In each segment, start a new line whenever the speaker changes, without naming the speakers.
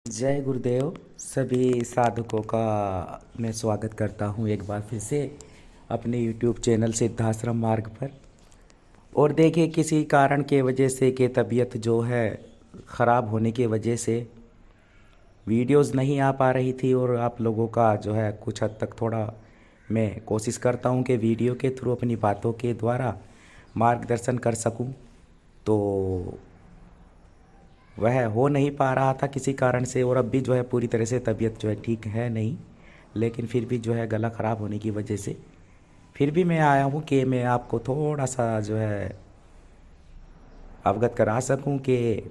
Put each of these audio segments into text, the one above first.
जय गुरुदेव। सभी साधकों का मैं स्वागत करता हूं एक बार फिर से अपने YouTube चैनल सिद्धाश्रम मार्ग पर। और देखिए, किसी कारण के वजह से कि तबीयत जो है ख़राब होने की वजह से वीडियोस नहीं आ पा रही थी, और आप लोगों का जो है कुछ हद तक थोड़ा मैं कोशिश करता हूं कि वीडियो के थ्रू अपनी बातों के द्वारा मार्गदर्शन कर सकूं, तो वह हो नहीं पा रहा था किसी कारण से। और अब भी जो है पूरी तरह से तबीयत जो है ठीक है नहीं, लेकिन फिर भी जो है गला ख़राब होने की वजह से फिर भी मैं आया हूँ कि मैं आपको थोड़ा सा जो है अवगत करा सकूं कि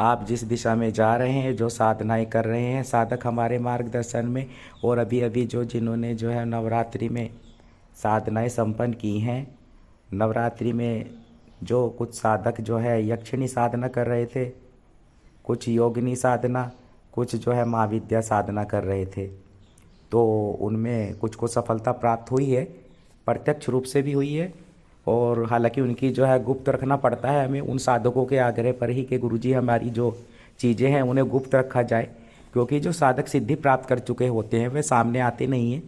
आप जिस दिशा में जा रहे हैं, जो साधनाएं कर रहे हैं साधक हमारे मार्गदर्शन में, और अभी अभी जो जिन्होंने जो है नवरात्रि में साधनाएं संपन्न की हैं, नवरात्रि में जो कुछ साधक जो है यक्षिणी साधना कर रहे थे, कुछ योगिनी साधना, कुछ जो है महाविद्या साधना कर रहे थे, तो उनमें कुछ को सफलता प्राप्त हुई है, प्रत्यक्ष रूप से भी हुई है। और हालांकि उनकी जो है गुप्त रखना पड़ता है हमें उन साधकों के आग्रह पर ही कि गुरुजी हमारी जो चीज़ें हैं उन्हें गुप्त रखा जाए, क्योंकि जो साधक सिद्धि प्राप्त कर चुके होते हैं वे सामने आते नहीं हैं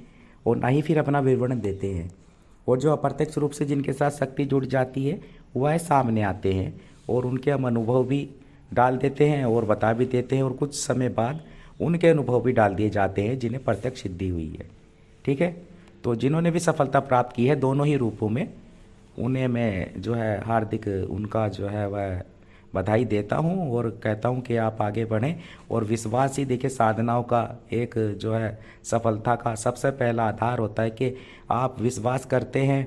और ना ही फिर अपना विवरण देते हैं। और जो अप्रत्यक्ष रूप से जिनके साथ शक्ति जुड़ जाती है वह सामने आते हैं और उनके हम अनुभव भी डाल देते हैं और बता भी देते हैं, और कुछ समय बाद उनके अनुभव भी डाल दिए जाते हैं जिन्हें प्रत्यक्ष सिद्धि हुई है। ठीक है, तो जिन्होंने भी सफलता प्राप्त की है दोनों ही रूपों में, उन्हें मैं जो है हार्दिक उनका जो है वह बधाई देता हूँ और कहता हूँ कि आप आगे बढ़ें। और विश्वास ही देखिए साधनाओं का एक जो है सफलता का सबसे पहला आधार होता है कि आप विश्वास करते हैं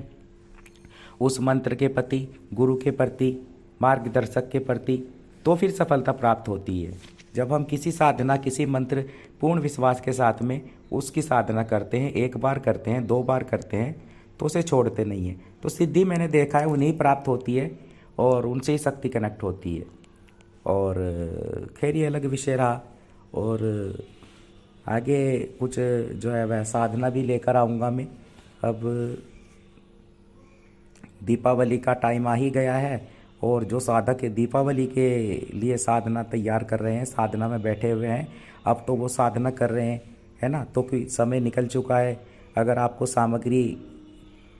उस मंत्र के प्रति, गुरु के प्रति, मार्गदर्शक के प्रति, तो फिर सफलता प्राप्त होती है। जब हम किसी साधना, किसी मंत्र पूर्ण विश्वास के साथ में उसकी साधना करते हैं, एक बार करते हैं, दो बार करते हैं, तो उसे छोड़ते नहीं हैं, तो सिद्धि मैंने देखा है उन्हीं प्राप्त होती है और उनसे ही शक्ति कनेक्ट होती है। और खैर ये अलग विषय रहा, और आगे कुछ जो है वह साधना भी लेकर आऊँगा मैं। अब दीपावली का टाइम आ ही गया है, और जो साधक दीपावली के लिए साधना तैयार कर रहे हैं, साधना में बैठे हुए हैं, अब तो वो साधना कर रहे हैं, है ना, तो कोई समय निकल चुका है। अगर आपको सामग्री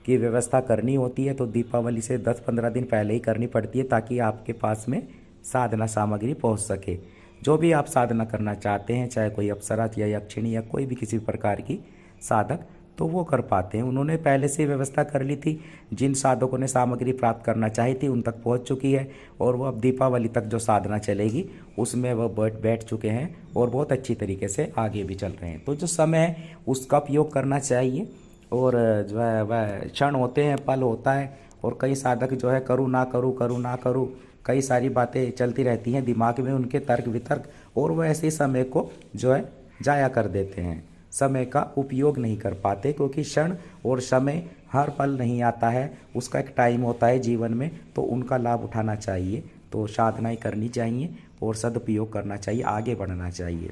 की व्यवस्था करनी होती है तो दीपावली से 10-15 दिन पहले ही करनी पड़ती है, ताकि आपके पास में साधना सामग्री पहुंच सके। जो भी आप साधना करना चाहते हैं, चाहे कोई अप्सरा या यक्षिणी या कोई भी किसी प्रकार की साधक, तो वो कर पाते हैं। उन्होंने पहले से व्यवस्था कर ली थी, जिन साधकों ने सामग्री प्राप्त करना चाही थी उन तक पहुंच चुकी है, और वो अब दीपावली तक जो साधना चलेगी उसमें वह बैठ चुके हैं और बहुत अच्छी तरीके से आगे भी चल रहे हैं। तो जो समय है उसका उपयोग करना चाहिए, और जो है वह क्षण होते हैं, पल होता है, और कई साधक जो है करूँ ना करूँ, करूँ ना करूँ, कई सारी बातें चलती रहती हैं दिमाग में उनके, तर्क वितर्क, और वह ऐसे समय को जो है जाया कर देते हैं, समय का उपयोग नहीं कर पाते, क्योंकि क्षण और समय हर पल नहीं आता है, उसका एक टाइम होता है जीवन में, तो उनका लाभ उठाना चाहिए। तो साधनाएं करनी चाहिए और सदुपयोग करना चाहिए, आगे बढ़ना चाहिए।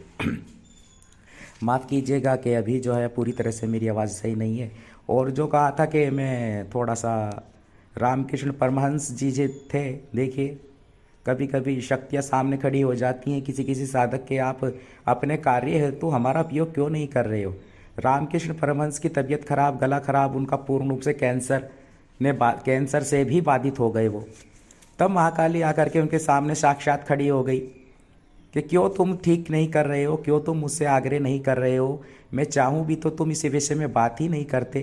माफ़ कीजिएगा कि अभी जो है पूरी तरह से मेरी आवाज़ सही नहीं है। और जो कहा था कि मैं थोड़ा सा रामकृष्ण परमहंस जी जो थे, देखिए कभी कभी शक्तियाँ सामने खड़ी हो जाती हैं किसी किसी साधक के, आप अपने कार्य हेतु हमारा उपयोग क्यों नहीं कर रहे हो। रामकृष्ण परमहंस की तबीयत खराब, गला खराब, उनका पूर्ण रूप से कैंसर से भी बाधित हो गए वो, तब महाकाली आकर के उनके सामने साक्षात खड़ी हो गई कि क्यों तुम ठीक नहीं कर रहे हो, क्यों तुम मुझसे आग्रह नहीं कर रहे हो, मैं चाहूँ भी तो तुम इस विषय में बात ही नहीं करते।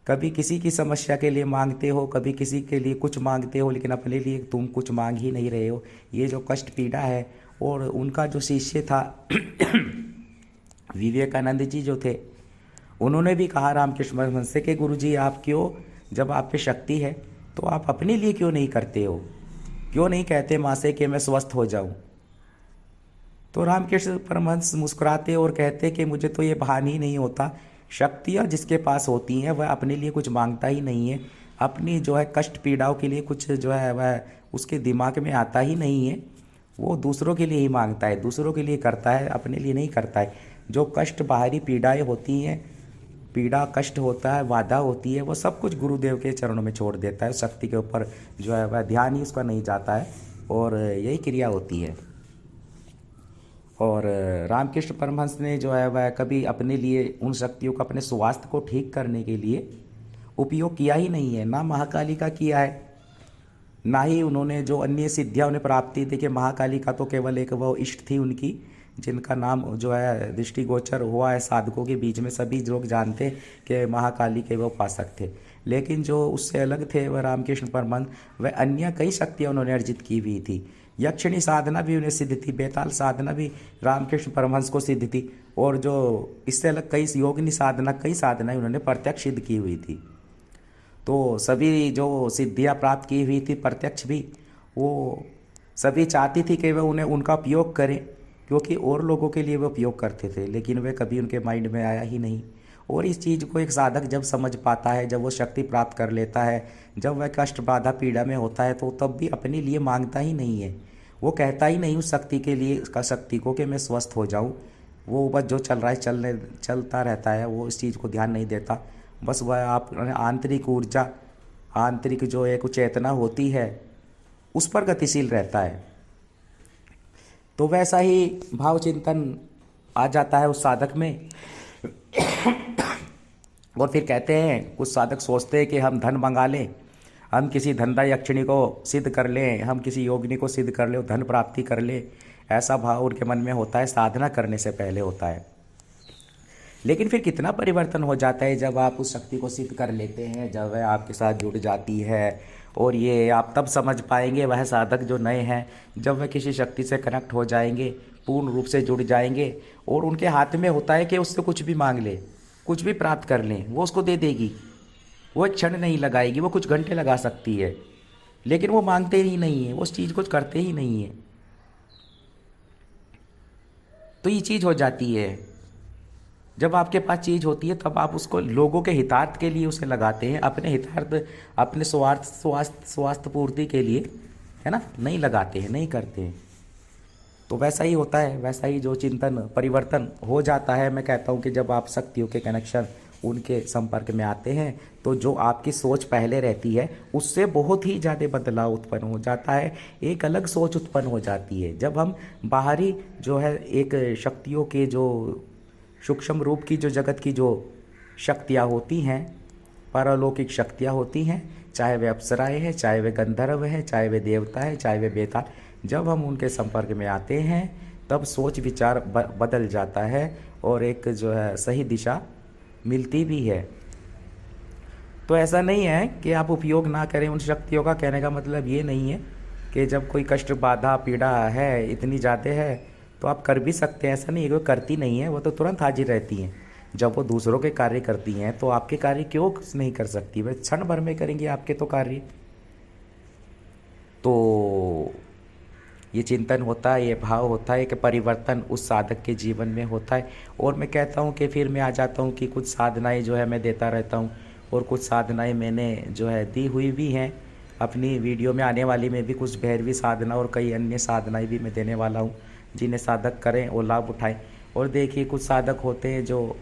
कभी किसी की समस्या के लिए मांगते हो, कभी किसी के लिए कुछ मांगते हो, लेकिन अपने लिए तुम कुछ मांग ही नहीं रहे हो। ये जो कष्ट पीड़ा है। और उनका जो शिष्य था विवेकानंद जी जो थे, उन्होंने भी कहा रामकृष्ण परमहंस से कि गुरुजी आप क्यों, जब आप पे शक्ति है तो आप अपने लिए क्यों नहीं करते हो, क्यों नहीं कहते माँ से कि मैं स्वस्थ हो जाऊं। तो रामकृष्ण परमहंस मुस्कुराते और कहते कि मुझे तो ये भान ही नहीं होता, शक्तियाँ जिसके पास होती हैं वह अपने लिए कुछ मांगता ही नहीं है, अपनी जो है कष्ट पीड़ाओं के लिए कुछ जो है वह उसके दिमाग में आता ही नहीं है, वो दूसरों के लिए ही मांगता है, दूसरों के लिए करता है, अपने लिए नहीं करता है। जो कष्ट बाहरी पीड़ाएँ होती हैं, पीड़ा कष्ट होता है, बाधा होती है, वो सब कुछ गुरुदेव के चरणों में छोड़ देता है, शक्ति के ऊपर जो है वह ध्यान ही उसका नहीं जाता है, और यही क्रिया होती है। और रामकृष्ण परमहंस ने जो है वह कभी अपने लिए उन शक्तियों को अपने स्वास्थ्य को ठीक करने के लिए उपयोग किया ही नहीं है। ना महाकाली का किया है, ना ही उन्होंने जो अन्य सिद्धियां उन्हें प्राप्ति थी कि महाकाली का तो केवल एक वो इष्ट थी उनकी, जिनका नाम जो है दृष्टिगोचर हुआ है साधकों के बीच में, सभी लोग जानते कि महाकाली के वो उपासक थे। लेकिन जो उससे अलग थे वह रामकृष्ण परमहंस, वह अन्य कई शक्तियाँ उन्होंने अर्जित की हुई थी। यक्षिणी साधना भी उन्हें सिद्ध थी, बेताल साधना भी रामकृष्ण परमहंस को सिद्ध थी, और जो इससे अलग कई योगिनी साधना, कई साधनाएं उन्होंने प्रत्यक्ष सिद्ध की हुई थी। तो सभी जो सिद्धियां प्राप्त की हुई थी प्रत्यक्ष भी, वो सभी चाहती थी कि वह उन्हें उनका उपयोग करें, क्योंकि और लोगों के लिए वो उपयोग करते थे, लेकिन वह कभी उनके माइंड में आया ही नहीं। और इस चीज़ को एक साधक जब समझ पाता है, जब वो शक्ति प्राप्त कर लेता है, जब वह कष्ट बाधा पीड़ा में होता है, तो तब भी अपने लिए मांगता ही नहीं है। वो कहता ही नहीं उस शक्ति के लिए, उसका शक्ति को कि मैं स्वस्थ हो जाऊं। वो बस जो चल रहा है चलता रहता है, वो इस चीज़ को ध्यान नहीं देता। बस वह आप आंतरिक ऊर्जा, आंतरिक जो एक चेतना होती है उस पर गतिशील रहता है। तो वैसा ही भाव चिंतन आ जाता है उस साधक में। और फिर कहते हैं, कुछ साधक सोचते हैं कि हम धन मंगा लें, हम किसी धंधा यक्षिणी को सिद्ध कर लें, हम किसी योगिनी को सिद्ध कर लें, धन प्राप्ति कर ले। ऐसा भाव उनके मन में होता है, साधना करने से पहले होता है। लेकिन फिर कितना परिवर्तन हो जाता है जब आप उस शक्ति को सिद्ध कर लेते हैं, जब वह आपके साथ जुड़ जाती है। और ये आप तब समझ पाएंगे, वह साधक जो नए हैं, जब वह किसी शक्ति से कनेक्ट हो जाएंगे, पूर्ण रूप से जुड़ जाएंगे, और उनके हाथ में होता है कि उससे कुछ भी मांग ले, कुछ भी प्राप्त कर लें, वो उसको दे देगी। वो एक क्षण नहीं लगाएगी, वो कुछ घंटे लगा सकती है, लेकिन वो मांगते ही नहीं है, वो उस चीज़ को करते ही नहीं है। तो ये चीज़ हो जाती है। जब आपके पास चीज़ होती है तब आप उसको लोगों के हितार्थ के लिए उसे लगाते हैं, अपने हितार्थ, अपने स्वास्थ्य पूर्ति के लिए, है ना, नहीं लगाते हैं, नहीं करते हैं। तो वैसा ही होता है, वैसा ही जो चिंतन परिवर्तन हो जाता है। मैं कहता हूँ कि जब आप शक्तियों के कनेक्शन, उनके संपर्क में आते हैं, तो जो आपकी सोच पहले रहती है उससे बहुत ही ज़्यादा बदलाव उत्पन्न हो जाता है, एक अलग सोच उत्पन्न हो जाती है। जब हम बाहरी जो है एक शक्तियों के जो सूक्ष्म रूप की जो जगत की जो शक्तियाँ होती हैं, पारलौकिक शक्तियाँ होती हैं, चाहे वे अप्सराएँ हैं, चाहे वे गंधर्व हैं, चाहे वे देवता हैं, चाहे वे बेताल, जब हम उनके संपर्क में आते हैं तब सोच विचार बदल जाता है और एक जो है सही दिशा मिलती भी है। तो ऐसा नहीं है कि आप उपयोग ना करें उन शक्तियों का। कहने का मतलब ये नहीं है कि जब कोई कष्ट बाधा पीड़ा है, इतनी ज़्यादा है, तो आप कर भी सकते हैं। ऐसा नहीं है कि वो करती नहीं है, वो तो तुरंत हाजिर रहती हैं। जब वो दूसरों के कार्य करती हैं तो आपके कार्य क्यों नहीं कर सकती? वे क्षण भर में करेंगी आपके तो कार्य। तो ये चिंतन होता है, ये भाव होता है कि परिवर्तन उस साधक के जीवन में होता है। और मैं कहता हूँ कि फिर मैं आ जाता हूँ कि कुछ साधनाएं जो है मैं देता रहता हूँ, और कुछ साधनाएं मैंने जो है दी हुई भी हैं। अपनी वीडियो में आने वाली में भी कुछ भैरवी साधना और कई अन्य साधनाएं भी मैं देने वाला हूँ, जिन्हें साधक करें और लाभ उठाएं। और देखिए, कुछ साधक होते हैं जो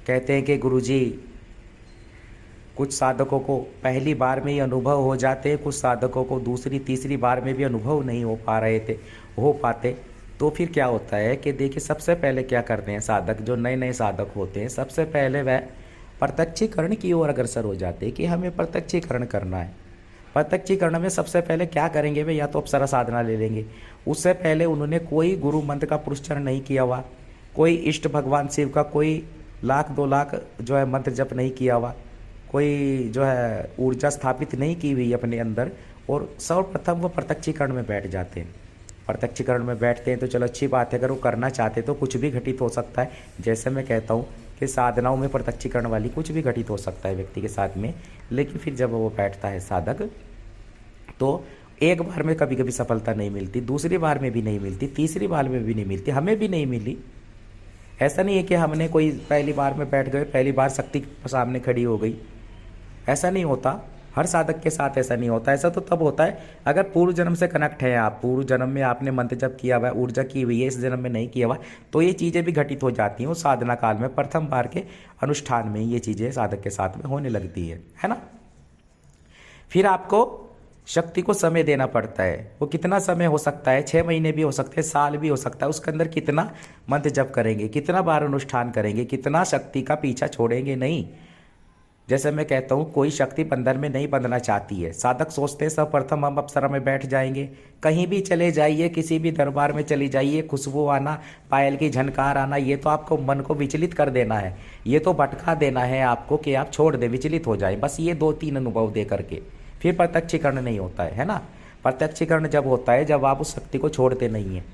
कहते हैं कि गुरुजी, कुछ साधकों को पहली बार में ही अनुभव हो जाते हैं, कुछ साधकों को दूसरी तीसरी बार में भी अनुभव नहीं हो पाते। तो फिर क्या होता है कि देखिए, सबसे पहले क्या करते हैं साधक, जो नए नए साधक होते हैं, सबसे पहले वह प्रत्यक्षीकरण की ओर अग्रसर हो जाते हैं कि हमें प्रत्यक्षीकरण करना है। प्रत्यक्षीकरण में सबसे पहले क्या करेंगे वे? या तो अप्सरा साधना ले लेंगे। उससे पहले उन्होंने कोई गुरु मंत्र का पुरस्कार नहीं किया हुआ, कोई इष्ट भगवान शिव का कोई 1,00,000 2,00,000 जो है मंत्र जप नहीं किया हुआ, कोई जो है ऊर्जा स्थापित नहीं की हुई अपने अंदर, और सर्वप्रथम वो प्रत्यक्षीकरण में बैठ जाते हैं। प्रत्यक्षीकरण में बैठते हैं तो चलो अच्छी बात है, अगर वो करना चाहते तो कुछ भी घटित हो सकता है। जैसे मैं कहता हूँ कि साधनाओं में प्रत्यक्षीकरण वाली कुछ भी घटित हो सकता है व्यक्ति के साथ में। लेकिन फिर जब वो बैठता है साधक, तो एक बार में कभी कभी सफलता नहीं मिलती, दूसरी बार में भी नहीं मिलती, तीसरी बार में भी नहीं मिलती, हमें भी नहीं मिली। ऐसा नहीं है कि हमने कोई पहली बार में बैठ गए, पहली बार शक्ति सामने खड़ी हो गई, ऐसा नहीं होता। हर साधक के साथ ऐसा नहीं होता। ऐसा तो तब होता है अगर पूर्व जन्म से कनेक्ट है आप, पूर्व जन्म में आपने मंत्र जप किया हुआ है, ऊर्जा की हुई है, इस जन्म में नहीं किया हुआ, तो ये चीज़ें भी घटित हो जाती हैं उस साधना काल में। प्रथम बार के अनुष्ठान में ये चीज़ें साधक के साथ में होने लगती है ना। फिर आपको शक्ति को समय देना पड़ता है। वो कितना समय हो सकता है, 6 महीने भी हो सकते हैं, साल भी हो सकता है। उसके अंदर कितना मंत्र जप करेंगे, कितना बार अनुष्ठान करेंगे, कितना शक्ति का पीछा छोड़ेंगे नहीं। जैसे मैं कहता हूँ, कोई शक्ति बंधन में नहीं बंधना चाहती है। साधक सोचते हैं सर्वप्रथम हम अप्सरा में बैठ जाएंगे। कहीं भी चले जाइए, किसी भी दरबार में चली जाइए, खुशबू आना, पायल की झनकार आना, ये तो आपको मन को विचलित कर देना है, ये तो भटका देना है आपको कि आप छोड़ दे, विचलित हो जाए। बस ये 2-3 अनुभव दे करके फिर प्रत्यक्षीकरण नहीं होता है ना। प्रत्यक्षीकरण जब होता है जब आप उस शक्ति को छोड़ते नहीं हैं,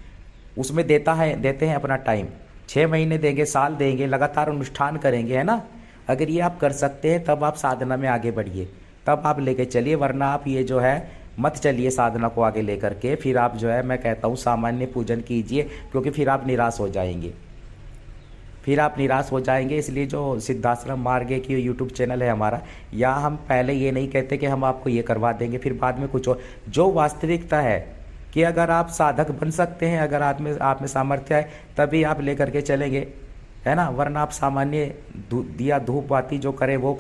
उसमें देते हैं अपना टाइम। 6 महीने देंगे, साल देंगे, लगातार अनुष्ठान करेंगे, है ना। अगर ये आप कर सकते हैं तब आप साधना में आगे बढ़िए, तब आप लेके चलिए। वरना आप ये जो है मत चलिए साधना को आगे लेकर के। फिर आप जो है, मैं कहता हूँ, सामान्य पूजन कीजिए, क्योंकि फिर आप निराश हो जाएंगे, फिर आप निराश हो जाएंगे। इसलिए जो सिद्धाश्रम मार्ग की यूट्यूब चैनल है हमारा, यहाँ हम पहले ये नहीं कहते कि हम आपको ये करवा देंगे फिर बाद में कुछ और। जो वास्तविकता है कि अगर आप साधक बन सकते हैं, अगर आप में सामर्थ्य है, तभी आप लेकर के चलेंगे, है ना। वरना आप सामान्य दिया धूप बाती जो करे वो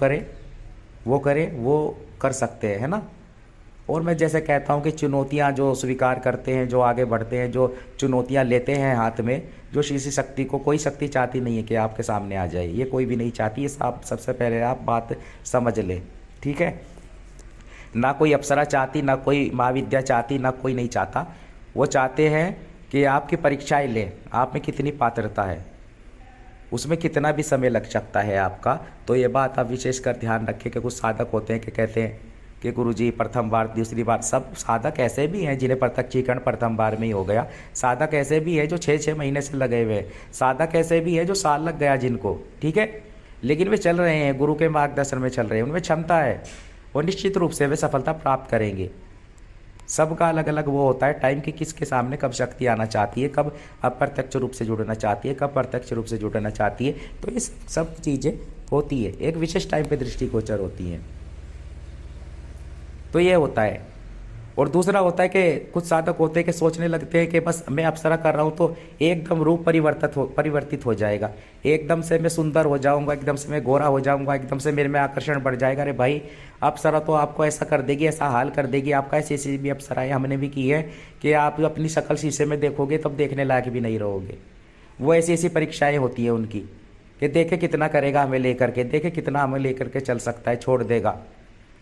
कर सकते हैं, है ना। और मैं जैसे कहता हूँ कि चुनौतियाँ जो स्वीकार करते हैं, जो आगे बढ़ते हैं, जो चुनौतियाँ लेते हैं हाथ में, जो किसी शक्ति को, कोई शक्ति चाहती नहीं है कि आपके सामने आ जाए, ये कोई भी नहीं चाहती। ये आप सबसे पहले आप बात समझ लें, ठीक है। ना कोई अप्सरा चाहती, ना कोई महाविद्या चाहती, ना कोई नहीं चाहता। वो चाहते हैं कि आपकी परीक्षाएं लें, आप में कितनी पात्रता है, उसमें कितना भी समय लग सकता है आपका। तो ये बात आप विशेषकर ध्यान रखें कि कुछ साधक होते हैं कि कहते हैं कि गुरुजी प्रथम बार, दूसरी बार। सब साधक ऐसे भी हैं जिन्हें प्रत्यक्षीकरण प्रथम बार में ही हो गया। साधक ऐसे भी है जो 6-6 महीने से लगे हुए हैं। साधक ऐसे भी है जो साल लग गया जिनको, ठीक है, लेकिन वे चल रहे हैं, गुरु के मार्गदर्शन में चल रहे हैं, उनमें क्षमता है और निश्चित रूप से वे सफलता प्राप्त करेंगे। सबका अलग अलग वो होता है टाइम कि किसके सामने कब शक्ति आना चाहती है, कब अप्रत्यक्ष रूप से जुड़ना चाहती है, कब प्रत्यक्ष रूप से जुड़ना चाहती है। तो ये सब चीज़ें होती है, एक विशेष टाइम पे दृष्टिगोचर होती हैं। तो ये होता है। और दूसरा होता है कि कुछ साधक होते हैं कि सोचने लगते हैं कि बस मैं अप्सरा कर रहा हूँ तो एकदम रूप परिवर्तित हो जाएगा, एकदम से मैं सुंदर हो जाऊँगा, एकदम से मैं गोरा हो जाऊँगा, एकदम से मेरे में आकर्षण बढ़ जाएगा। अरे भाई, अप्सरा तो आपको ऐसा कर देगी, ऐसा हाल कर देगी आपका। ऐसी भी अप्सराएं हमने भी की है कि आप अपनी शक्ल शीशे में देखोगे तब देखने लायक भी नहीं रहोगे। वो ऐसी परीक्षाएँ होती है उनकी कि देखे कितना करेगा हमें लेकर के, देखे कितना हमें लेकर के चल सकता है, छोड़ देगा।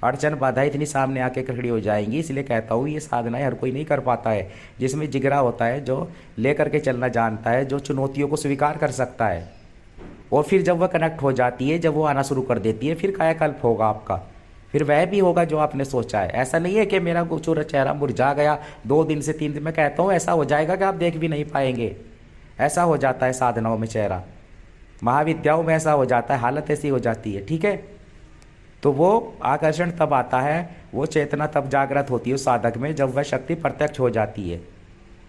अड़चन बाधा इतनी सामने आके खड़ी हो जाएंगी। इसलिए कहता हूँ ये साधनाएं हर कोई नहीं कर पाता है, जिसमें जिगरा होता है, जो लेकर के चलना जानता है, जो चुनौतियों को स्वीकार कर सकता है। और फिर जब वह कनेक्ट हो जाती है, जब वो आना शुरू कर देती है, फिर कायाकल्प होगा आपका, फिर वह भी होगा जो आपने सोचा है। ऐसा नहीं है कि मेरा खूबसूरत चेहरा मुरझा गया 2 दिन से 3 दिन। मैं कहता हूँ ऐसा हो जाएगा कि आप देख भी नहीं पाएंगे। ऐसा हो जाता है साधनाओं में चेहरा, महाविद्याओं में ऐसा हो जाता है, हालत ऐसी हो जाती है, ठीक है। तो वो आकर्षण तब आता है, वो चेतना तब जागृत होती है उस साधक में जब वह शक्ति प्रत्यक्ष हो जाती है।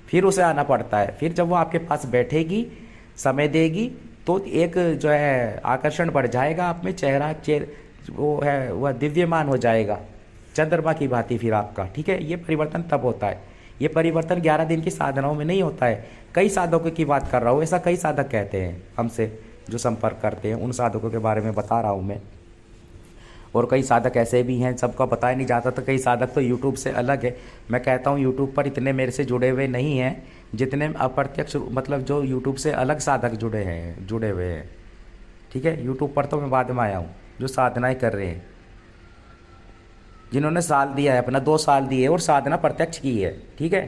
फिर उसे आना पड़ता है। फिर जब वो आपके पास बैठेगी, समय देगी, तो एक जो है आकर्षण बढ़ जाएगा आप में, चेहरा वो है वह दिव्यमान हो जाएगा, चंद्रमा की भांति फिर आपका, ठीक है। ये परिवर्तन तब होता है। ये परिवर्तन 11 दिन की साधनाओं में नहीं होता है। कई साधकों की बात कर रहा हूँ, ऐसा कई साधक कहते हैं हमसे जो संपर्क करते हैं, उन साधकों के बारे में बता रहा हूँ मैं। और कई साधक ऐसे भी हैं, सबका बताया नहीं जाता। तो कई साधक तो यूट्यूब से अलग है। मैं कहता हूँ यूट्यूब पर इतने मेरे से जुड़े हुए नहीं हैं जितने अप्रत्यक्ष, मतलब जो यूट्यूब से अलग साधक जुड़े हुए हैं, ठीक है। यूट्यूब पर तो मैं बाद में आया हूँ, जो साधनाएं कर रहे हैं, जिन्होंने साल दिया है अपना, 2 साल दिए और साधना प्रत्यक्ष की है, ठीक है।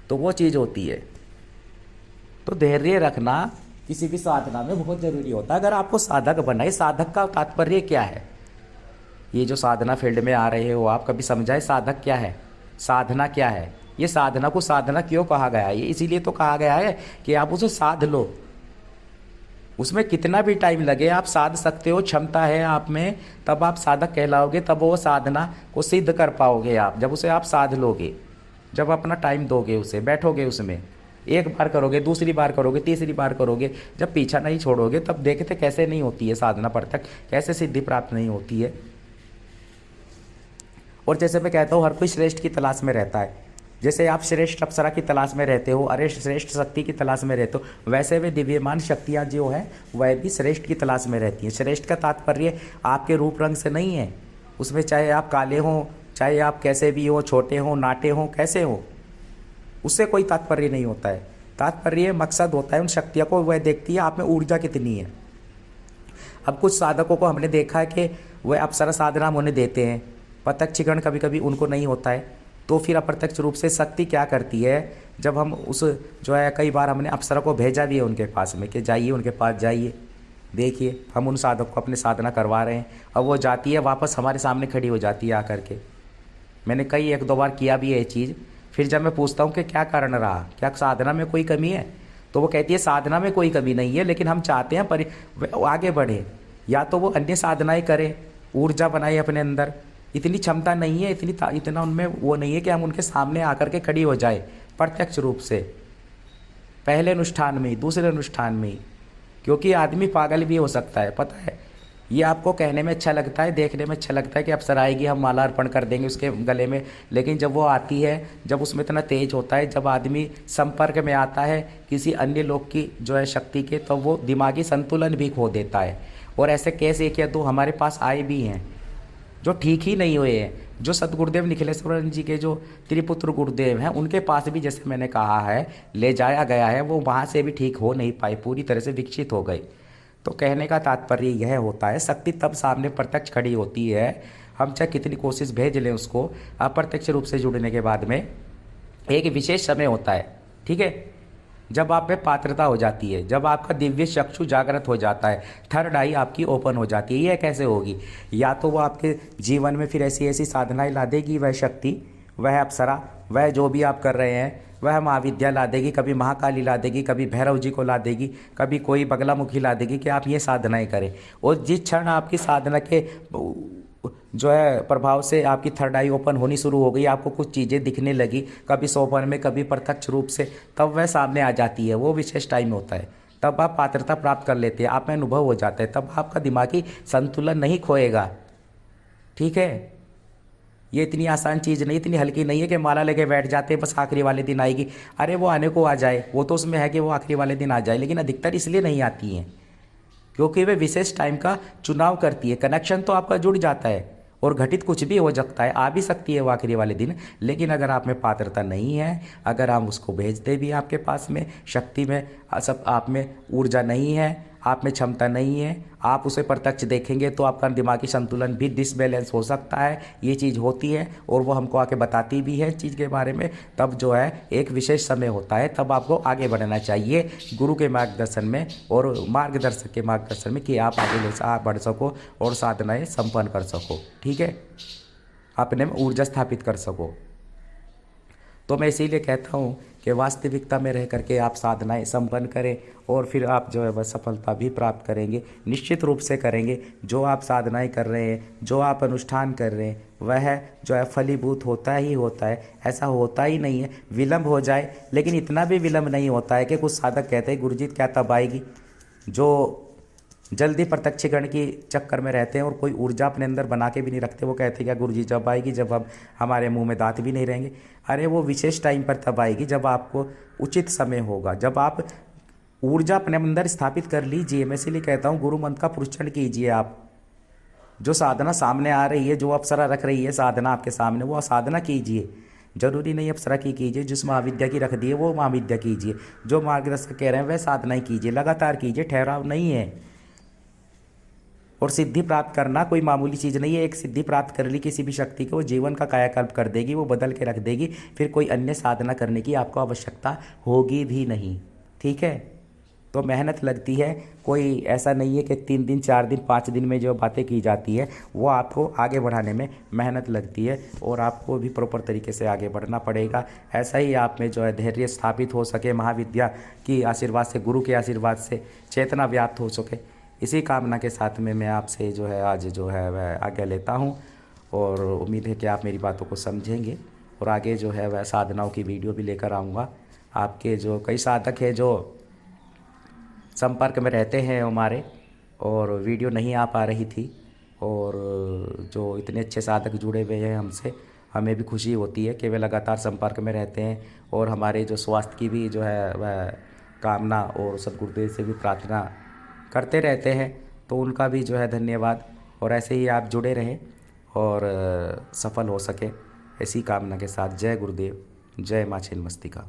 तो वो चीज़ होती है। तो धैर्य रखना किसी भी साधना में बहुत ज़रूरी होता है। अगर आपको साधक बनाए, साधक का तात्पर्य क्या है? ये जो साधना फील्ड में आ रहे हो आप, कभी समझाए साधक क्या है, साधना क्या है? ये साधना को साधना क्यों कहा गया है? ये इसीलिए तो कहा गया है कि आप उसे साध लो। उसमें कितना भी टाइम लगे आप साध सकते हो, क्षमता है आप में, तब आप साधक कहलाओगे, तब वो साधना को सिद्ध कर पाओगे आप, जब उसे आप साध लोगे, जब अपना टाइम दोगे उसे, बैठोगे उसमें, एक बार करोगे, दूसरी बार करोगे, तीसरी बार करोगे, जब पीछा नहीं छोड़ोगे, तब देखते कैसे नहीं होती है साधना प्रत्यक्ष, कैसे सिद्धि प्राप्त नहीं होती है। और जैसे मैं कहता हूँ हर कोई श्रेष्ठ की तलाश में रहता है। जैसे आप श्रेष्ठ अप्सरा की तलाश में रहते हो, अरे श्रेष्ठ शक्ति की तलाश में रहते हो, वैसे वे दिव्यमान शक्तियाँ जो हैं वह भी श्रेष्ठ की तलाश में रहती हैं। श्रेष्ठ का तात्पर्य आपके रूप रंग से नहीं है, उसमें चाहे आप काले हों, चाहे आप कैसे भी हो, छोटे हो, नाटे हो, कैसे हो, उससे कोई तात्पर्य नहीं होता है। तात्पर्य मकसद होता है उन शक्तियों को, वह देखती है आप में ऊर्जा कितनी है। अब कुछ साधकों को हमने देखा है कि वह अप्सरा साधना हम उन्हें देते हैं, प्रत्यक्षीकरण कभी कभी उनको नहीं होता है, तो फिर अप्रत्यक्ष रूप से शक्ति क्या करती है, जब हम उस जो है, कई बार हमने अप्सरा को भेजा भी है उनके पास में कि जाइए उनके पास जाइए, देखिए हम उन साधक को अपने साधना करवा रहे हैं। अब वो जाती है, वापस हमारे सामने खड़ी हो जाती है आकर के। मैंने कई एक दो बार किया भी है ये चीज़। फिर जब मैं पूछता हूँ कि क्या कारण रहा, क्या साधना में कोई कमी है, तो वो कहती है साधना में कोई कमी नहीं है, लेकिन हम चाहते हैं आगे बढ़े, या तो वो अन्य साधनाएं करें, ऊर्जा बनाए अपने अंदर। इतनी क्षमता नहीं है, इतना उनमें वो नहीं है कि हम उनके सामने आकर के खड़ी हो जाए प्रत्यक्ष रूप से, पहले अनुष्ठान में ही, दूसरे अनुष्ठान में ही। क्योंकि आदमी पागल भी हो सकता है, पता है। ये आपको कहने में अच्छा लगता है, देखने में अच्छा लगता है कि अप्सरा आएगी, हम माला अर्पण कर देंगे उसके गले में, लेकिन जब वो आती है, जब उसमें इतना तेज होता है, जब आदमी संपर्क में आता है किसी अन्य लोग की जो है शक्ति के, तो वो दिमागी संतुलन भी खो देता है। और ऐसे केस एक या दो हमारे पास आए भी हैं जो ठीक ही नहीं हुए हैं। जो सतगुरुदेव निखिलेश्वरन जी के जो त्रिपुत्र गुरुदेव हैं, उनके पास भी जैसे मैंने कहा है ले जाया गया है, वो वहाँ से भी ठीक हो नहीं पाए, पूरी तरह से विकसित हो गए। तो कहने का तात्पर्य यह होता है, शक्ति तब सामने प्रत्यक्ष खड़ी होती है, हम चाहे कितनी कोशिश भेज लें उसको, अप्रत्यक्ष रूप से जुड़ने के बाद में एक विशेष समय होता है, ठीक है, जब आप में पात्रता हो जाती है, जब आपका दिव्य चक्षु जागृत हो जाता है, थर्ड आई आपकी ओपन हो जाती है। यह कैसे होगी, या तो वो आपके जीवन में फिर ऐसी ऐसी साधनाएं ला देगी, वह शक्ति, वह अप्सरा, वह जो भी आप कर रहे हैं, वह महाविद्या ला देगी, कभी महाकाली ला देगी, कभी भैरव जी को ला देगी, कभी कोई बगलामुखी ला देगी कि आप ये साधनाएं करें। और जिस क्षण आपकी साधना के जो है प्रभाव से आपकी थर्ड आई ओपन होनी शुरू हो गई, आपको कुछ चीज़ें दिखने लगी, कभी सोपन में, कभी प्रत्यक्ष रूप से, तब वह सामने आ जाती है। वो विशेष टाइम होता है, तब आप पात्रता प्राप्त कर लेते हैं, आप में अनुभव हो जाता है, तब आपका दिमागी संतुलन नहीं खोएगा, ठीक है। ये इतनी आसान चीज़ नहीं, इतनी हल्की नहीं है कि माला लेके बैठ जाते हैं बस आखिरी वाले दिन आएगी। अरे वो आने को आ जाए, वो तो उसमें है कि वो आखिरी वाले दिन आ जाए, लेकिन अधिकतर इसलिए नहीं आती हैं क्योंकि वे विशेष टाइम का चुनाव करती है। कनेक्शन तो आपका जुड़ जाता है और घटित कुछ भी हो सकता है, आ भी सकती है वो आखिरी वाले दिन, लेकिन अगर आप में पात्रता नहीं है, अगर हम उसको भेजते भी आपके पास में, शक्ति में सब आप में ऊर्जा नहीं है, आप में क्षमता नहीं है, आप उसे प्रत्यक्ष देखेंगे तो आपका दिमागी संतुलन भी डिसबैलेंस हो सकता है। ये चीज़ होती है और वो हमको आके बताती भी है चीज़ के बारे में। तब जो है एक विशेष समय होता है, तब आपको आगे बढ़ना चाहिए गुरु के मार्गदर्शन में और मार्गदर्शक के मार्गदर्शन में, कि आप आगे बढ़ सको और साधनाएँ संपन्न कर सको, ठीक है, अपने में ऊर्जा स्थापित कर सको। तो मैं इसीलिए कहता हूँ कि वास्तविकता में रह करके आप साधनाएं संपन्न करें और फिर आप जो है वह सफलता भी प्राप्त करेंगे, निश्चित रूप से करेंगे। जो आप साधनाएं कर रहे हैं, जो आप अनुष्ठान कर रहे हैं, वह जो है फलीभूत होता ही होता है, ऐसा होता ही नहीं है। विलंब हो जाए, लेकिन इतना भी विलंब नहीं होता है कि कुछ साधक कहते हैं गुरुजी क्या तब आएगी। जो जल्दी प्रत्यक्षीकरण की चक्कर में रहते हैं और कोई ऊर्जा अपने अंदर बना के भी नहीं रखते, वो कहते हैं क्या गुरुजी जब आएगी, जब हम हमारे मुंह में दांत भी नहीं रहेंगे। अरे वो विशेष टाइम पर तब आएगी जब आपको उचित समय होगा, जब आप ऊर्जा अपने अंदर स्थापित कर लीजिए। मैं इसीलिए कहता हूँ गुरु मंत्र का पुरस्कार कीजिए। आप जो साधना सामने आ रही है, जो अप्सरा रख रही है साधना आपके सामने, वो साधना कीजिए। जरूरी नहीं अप्सरा की कीजिए, जिस महाविद्या की रख दी है वो महाविद्या कीजिए। जो मार्गदर्शक कह रहे हैं वह साधनाएं कीजिए, लगातार कीजिए, ठहराव नहीं है। और सिद्धि प्राप्त करना कोई मामूली चीज़ नहीं है। एक सिद्धि प्राप्त कर ली किसी भी शक्ति को, वो जीवन का कायाकल्प कर देगी, वो बदल के रख देगी, फिर कोई अन्य साधना करने की आपको आवश्यकता होगी भी नहीं, ठीक है। तो मेहनत लगती है, कोई ऐसा नहीं है कि 3 दिन 4 दिन 5 दिन में जो बातें की जाती है वो आपको आगे बढ़ाने में मेहनत लगती है और आपको भी प्रॉपर तरीके से आगे बढ़ना पड़ेगा। ऐसा ही आप में जो है धैर्य स्थापित हो सके, महाविद्या की आशीर्वाद से, गुरु के आशीर्वाद से चेतना व्याप्त हो सके, इसी कामना के साथ में मैं आपसे जो है आज जो है वह आज्ञा लेता हूँ। और उम्मीद है कि आप मेरी बातों को समझेंगे और आगे जो है वह साधनाओं की वीडियो भी लेकर आऊँगा। आपके जो कई साधक हैं जो संपर्क में रहते हैं हमारे, और वीडियो नहीं आ पा रही थी, और जो इतने अच्छे साधक जुड़े हुए हैं हमसे, हमें भी खुशी होती है कि वे लगातार संपर्क में रहते हैं और हमारे जो स्वास्थ्य की भी जो है वह कामना और सद्गुरुदेव से भी प्रार्थना करते रहते हैं। तो उनका भी जो है धन्यवाद। और ऐसे ही आप जुड़े रहें और सफल हो सके, ऐसी कामना के साथ जय गुरुदेव, जय माँ छिन्नमस्तिका।